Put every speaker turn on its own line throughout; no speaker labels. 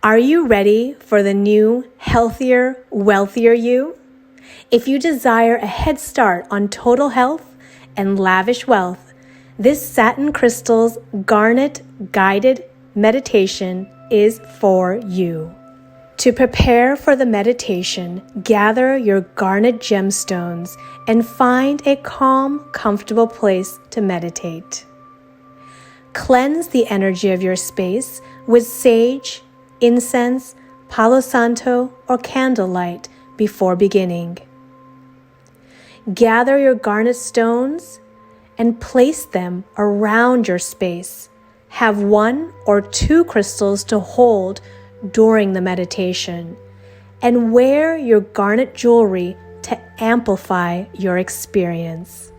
Are you ready for the new, healthier, wealthier you? If you desire a head start on total health and lavish wealth, this Satin Crystals Garnet guided meditation is for you. To prepare for the meditation, gather your garnet gemstones and find a calm, comfortable place to meditate. Cleanse the energy of your space with sage, incense, Palo Santo, or candlelight before beginning. Gather your garnet stones and place them around your space. Have 1 or 2 crystals to hold during the meditation, and wear your garnet jewelry to amplify your experience.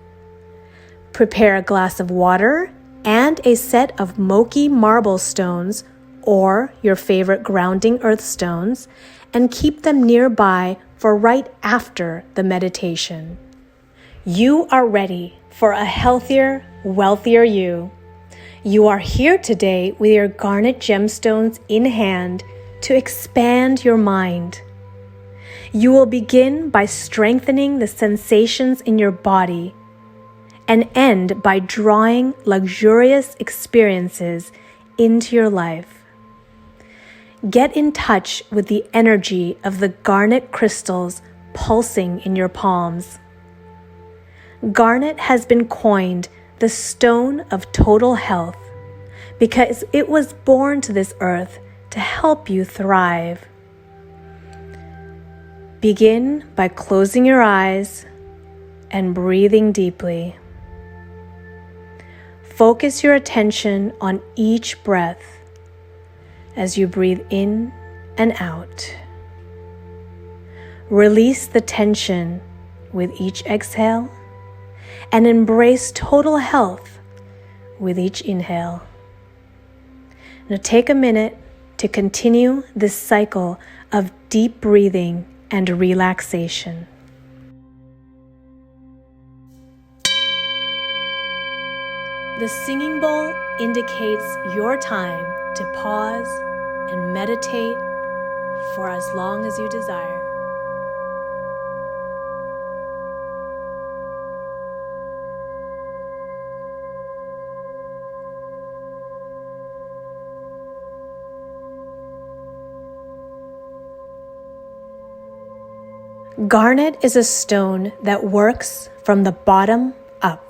Prepare a glass of water and a set of Moki marble stones or your favorite grounding earth stones, and keep them nearby for right after the meditation. You are ready for a healthier, wealthier you. You are here today with your garnet gemstones in hand to expand your mind. You will begin by strengthening the sensations in your body and end by drawing luxurious experiences into your life. Get in touch with the energy of the garnet crystals pulsing in your palms. Garnet has been coined the stone of total health because it was born to this earth to help you thrive. Begin by closing your eyes and breathing deeply. Focus your attention on each breath as you breathe in and out. Release the tension with each exhale and embrace total health with each inhale. Now take a minute to continue this cycle of deep breathing and relaxation. The singing bowl indicates your time to pause and meditate for as long as you desire. Garnet is a stone that works from the bottom up.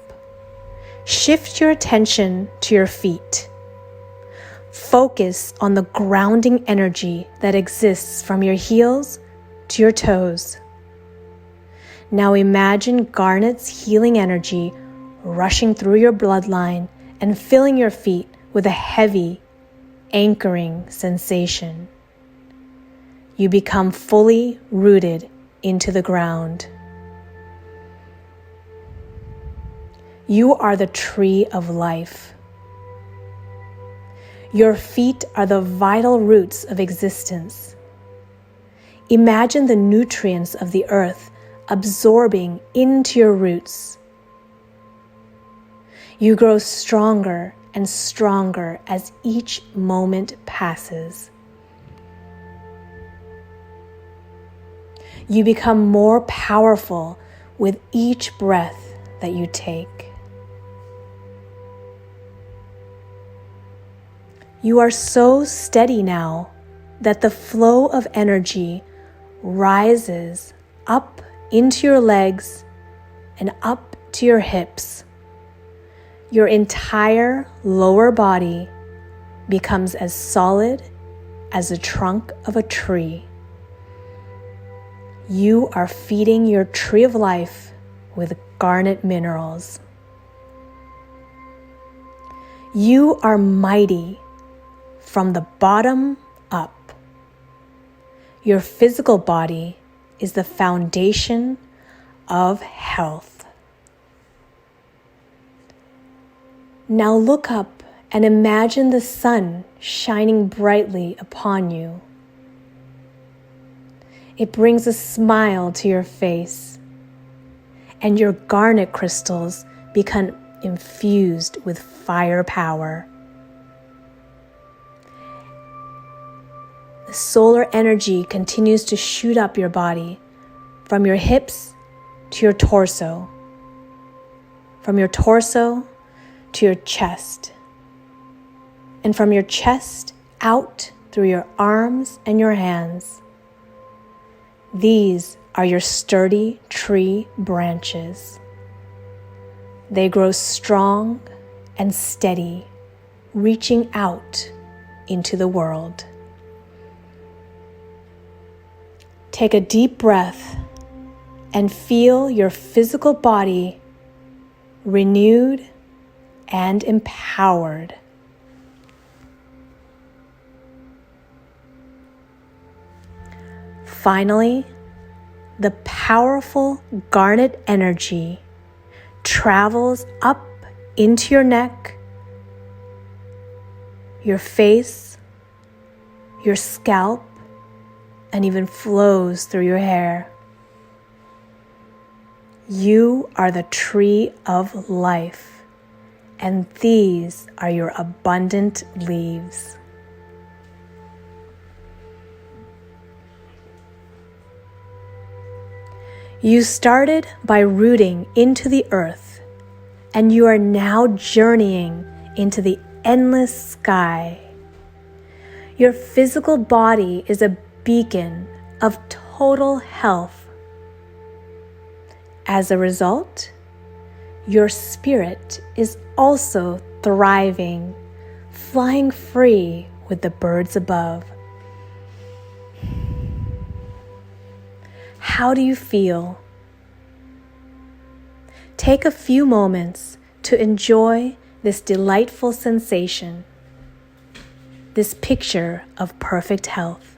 Shift your attention to your feet. Focus on the grounding energy that exists from your heels to your toes. Now imagine garnet's healing energy rushing through your bloodline and filling your feet with a heavy, anchoring sensation. You become fully rooted into the ground. You are the tree of life. Your feet are the vital roots of existence. Imagine the nutrients of the earth absorbing into your roots. You grow stronger and stronger as each moment passes. You become more powerful with each breath that you take. You are so steady now that the flow of energy rises up into your legs and up to your hips. Your entire lower body becomes as solid as the trunk of a tree. You are feeding your tree of life with garnet minerals. You are mighty from the bottom up. Your physical body is the foundation of health. Now look up and imagine the sun shining brightly upon you. It brings a smile to your face, and your garnet crystals become infused with firepower. The solar energy continues to shoot up your body from your hips to your torso, from your torso to your chest, and from your chest out through your arms and your hands. These are your sturdy tree branches. They grow strong and steady, reaching out into the world. Take a deep breath and feel your physical body renewed and empowered. Finally, the powerful garnet energy travels up into your neck, your face, your scalp, and even flows through your hair. You are the tree of life, and these are your abundant leaves. You started by rooting into the earth, and you are now journeying into the endless sky. Your physical body is a beacon of total health. As a result, your spirit is also thriving, flying free with the birds above. How do you feel? Take a few moments to enjoy this delightful sensation, this picture of perfect health.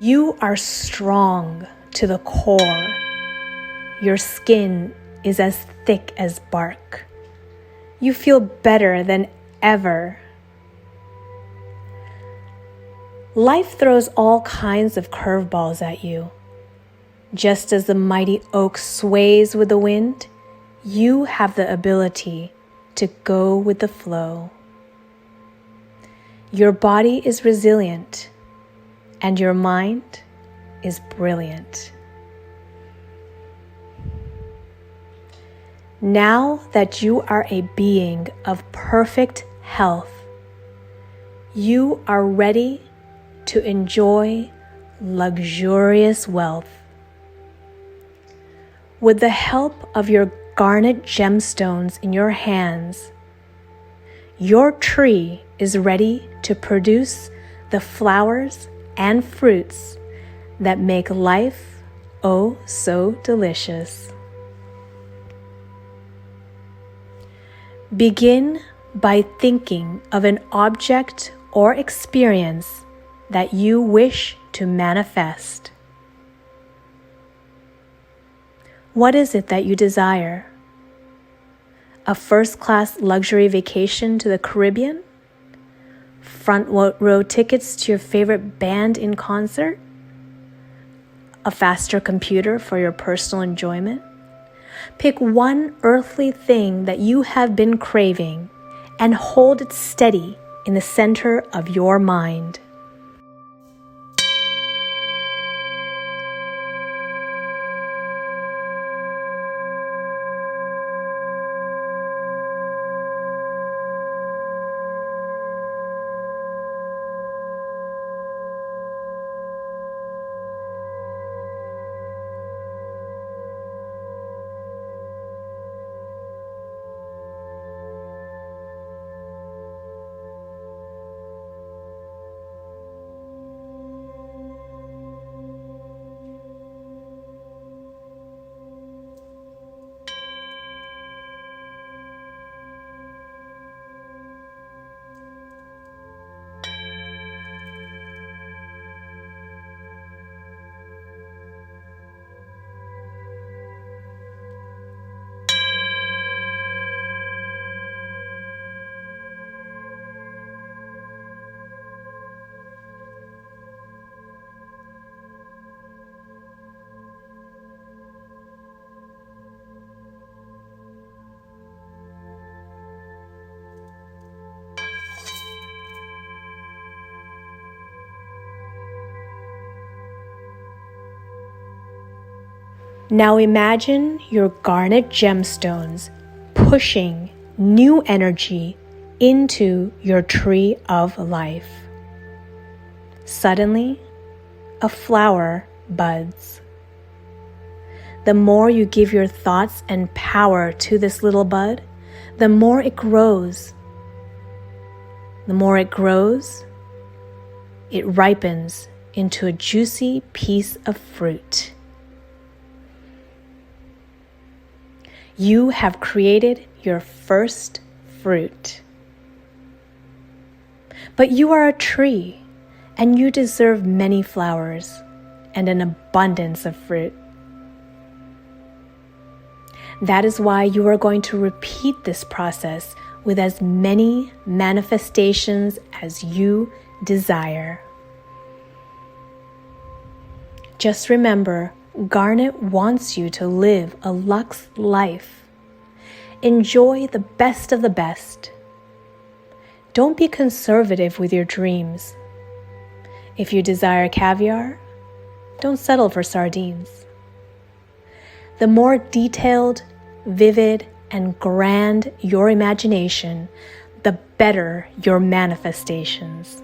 You are strong to the core. Your skin is as thick as bark. You feel better than ever. Life throws all kinds of curveballs at you. Just as the mighty oak sways with the wind, you have the ability to go with the flow. Your body is resilient, and your mind is brilliant. Now that you are a being of perfect health, you are ready to enjoy luxurious wealth. With the help of your garnet gemstones in your hands, your tree is ready to produce the flowers and fruits that make life oh so delicious. Begin by thinking of an object or experience that you wish to manifest. What is it that you desire? A first-class luxury vacation to the Caribbean? Front row tickets to your favorite band in concert? A faster computer for your personal enjoyment? Pick one earthly thing that you have been craving and hold it steady in the center of your mind. Now imagine your garnet gemstones pushing new energy into your tree of life. Suddenly, a flower buds. The more you give your thoughts and power to this little bud, the more it grows. The more it grows, it ripens into a juicy piece of fruit. You have created your first fruit. But you are a tree, and you deserve many flowers and an abundance of fruit. That is why you are going to repeat this process with as many manifestations as you desire. Just remember, Garnet wants you to live a luxe life. Enjoy the best of the best. Don't be conservative with your dreams. If you desire caviar, don't settle for sardines. The more detailed, vivid, and grand your imagination, the better your manifestations.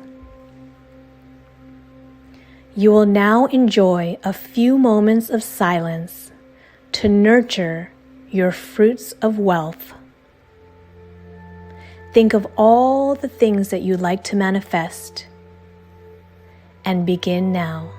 You will now enjoy a few moments of silence to nurture your fruits of wealth. Think of all the things that you'd like to manifest, and begin now.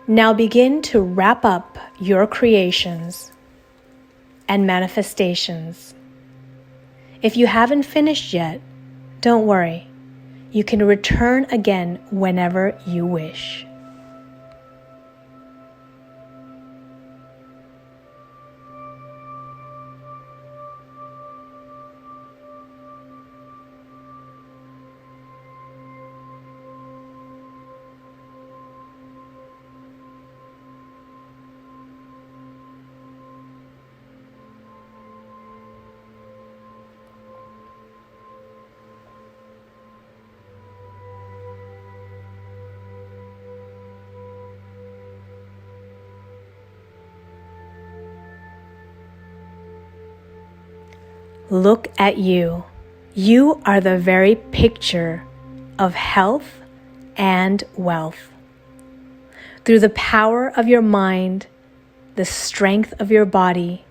Now begin to wrap up your creations and manifestations. If you haven't finished yet, don't worry. You can return again whenever you wish. Look at you. You are the very picture of health and wealth. Through the power of your mind, the strength of your body,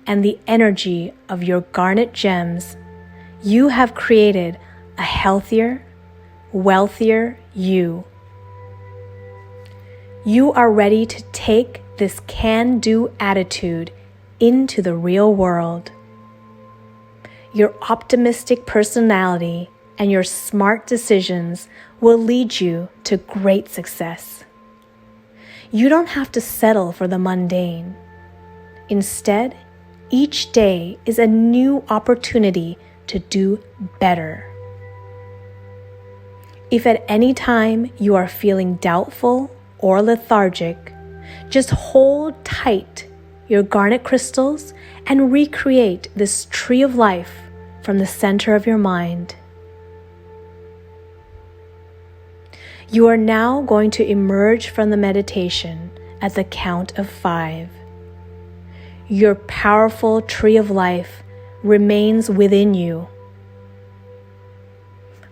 and the energy of your garnet gems, you have created a healthier, wealthier you. You are ready to take this can-do attitude into the real world. Your optimistic personality and your smart decisions will lead you to great success. You don't have to settle for the mundane. Instead, each day is a new opportunity to do better. If at any time you are feeling doubtful or lethargic, just hold tight your garnet crystals and recreate this tree of life from the center of your mind. You are now going to emerge from the meditation at the count of 5. Your powerful tree of life remains within you.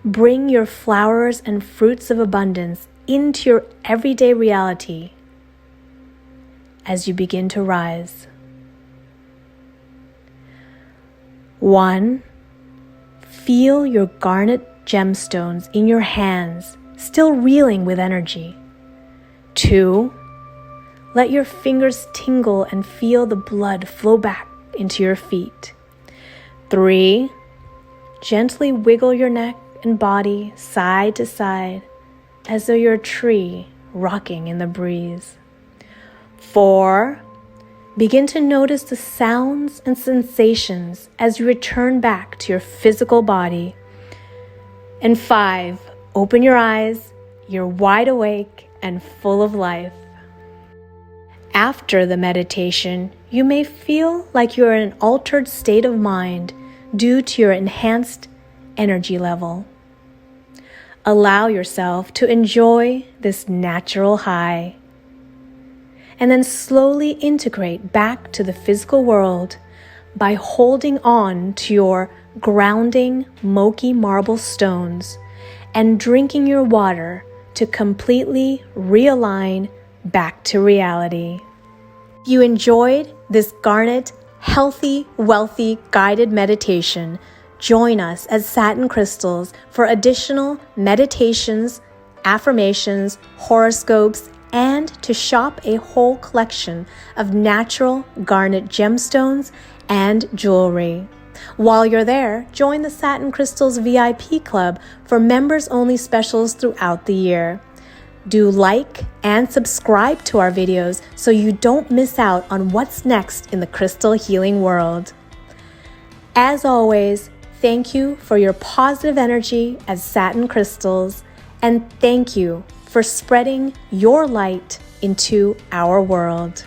Bring your flowers and fruits of abundance into your everyday reality as you begin to rise. 1. Feel your garnet gemstones in your hands, still reeling with energy. 2. Let your fingers tingle and feel the blood flow back into your feet. 3. Gently wiggle your neck and body side to side as though you're a tree rocking in the breeze. 4. Begin to notice the sounds and sensations as you return back to your physical body. And 5. Open your eyes. You're wide awake and full of life. After the meditation, you may feel like you're in an altered state of mind due to your enhanced energy level. Allow yourself to enjoy this natural high, and then slowly integrate back to the physical world by holding on to your grounding Moki marble stones and drinking your water to completely realign back to reality. If you enjoyed this Garnet Healthy, Wealthy guided meditation, join us at Satin Crystals for additional meditations, affirmations, horoscopes, and to shop a whole collection of natural garnet gemstones and jewelry. While you're there, join the Satin Crystals VIP Club for members-only specials throughout the year. Do like and subscribe to our videos so you don't miss out on what's next in the crystal healing world. As always, thank you for your positive energy at Satin Crystals, and thank you for spreading your light into our world.